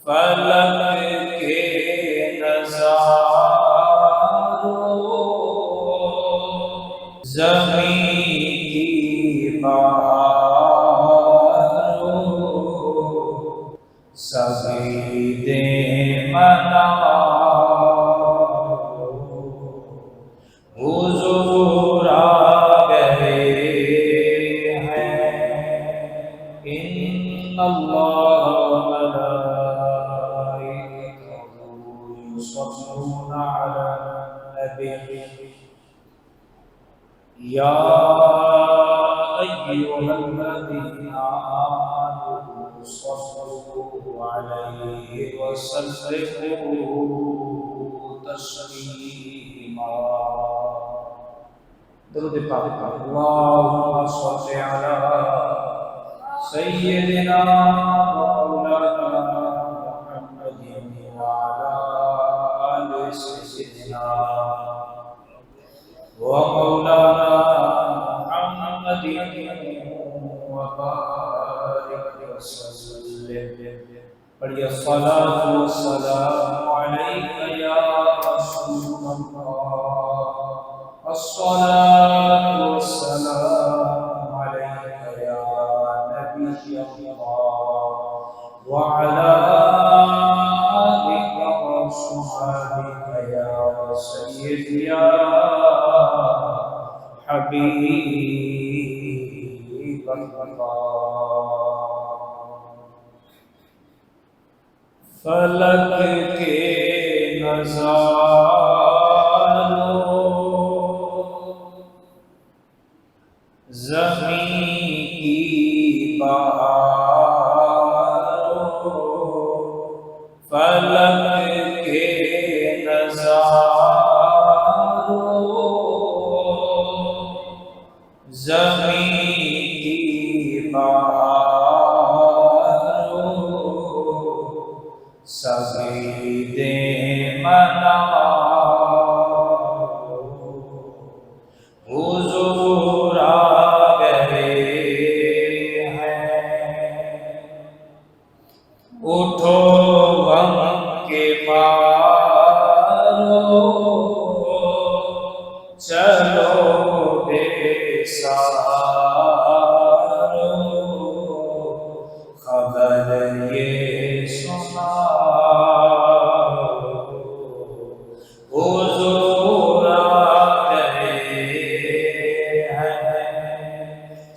فلک کے نظاروں، زمین کی بہاروں، سبھی دے مناروں، حضور آ گئے ہیں۔ ان اللہ وملائکتہ یصلون علی النبی یا ایھا الذین آمنوا صلوا علیہ وسلموا تسلیما۔ درود پاک۔ اللہم صل علی سیدنا مولانا محمد وعلی آل سیدنا ومولانا محمد وبارک وسلم۔ پڑھیے الصلاۃ والسلام علیک یا رسول اللہ، الصلاۃ والسلام علیک یا نبی اللہ، وعلی آلک وصحبک یا سیدی یا حبیب اللہ۔ فلک کے نظاروں، زمین کی بہاروں، فلک کے نظاروں، زمین کی بہاروں، سبھی دے مناروں، حضور آ گئے ہیں۔ اٹھو غم کے مارو، چلو بے سہارو، خبر یہ حضور آ گئے ہیں۔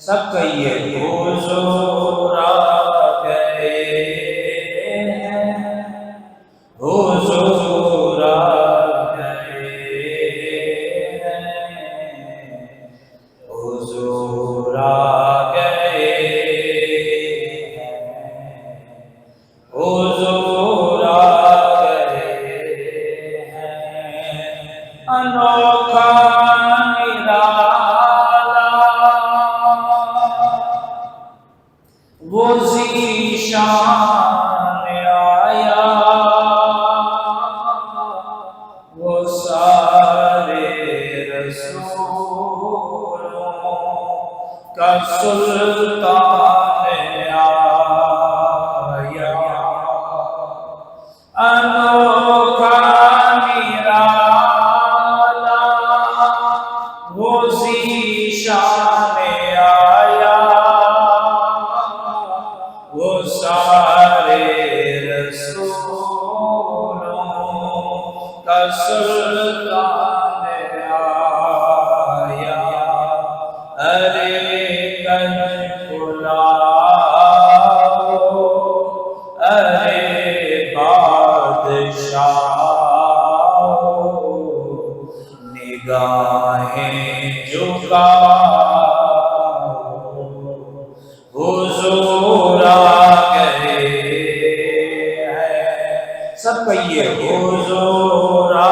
سب کہیے حضور آ گئے ہیں، حضور آ گئے ہیں، حضور آ گئے ہیں، حضور آ گئے ہیں۔ انوکھا نرالا وہ ذیشان آیا، وہ سارے رسولوں کا سلطان آیا۔ انوکھا نرالا وہ ذیشان آیا، وہ سارے رسولوں کا سلطان آیا۔ ارے کن بلاؤ، ارے بادشاہ، نگاہیں جھکاؤ، حضور آ گئے ہیں۔ سب کہیے حضور آ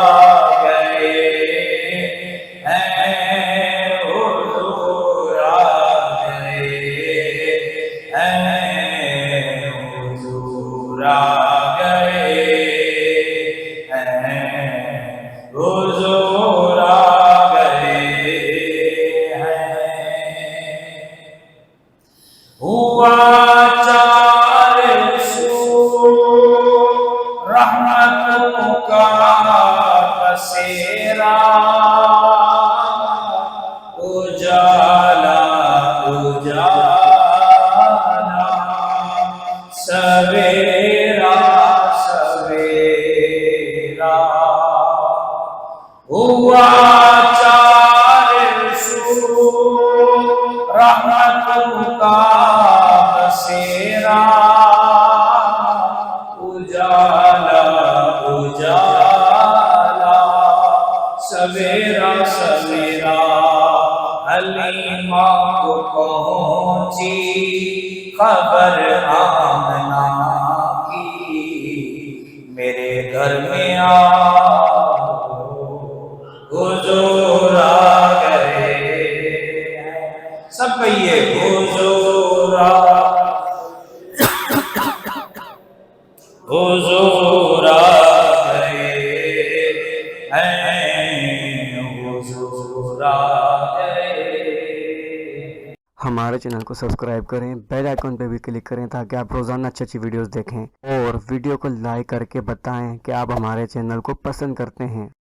گئے ہیں، حضور آ گئے ہیں، حضور آ گئے ہیں، حضور آ گئے ہیں۔ ہوا چار سو بسیرا اجالا اجالا سویرا سویرا ہوا چار سو رحمتوں کا بسیرا اجالا اجالا سویرا سویرا حلیمہ کو پہنچی خبر آمنہ کی میرے گھر میں حضور آ گئے سب کہیے حضور حضور آ گئے ہیں حضور آ گئے. ہمارے چینل کو سبسکرائب کریں، بیل آئیکن پہ بھی کلک کریں تاکہ آپ روزانہ اچھی ویڈیوز دیکھیں، اور ویڈیو کو لائک کر کے بتائیں کہ آپ ہمارے چینل کو پسند کرتے ہیں.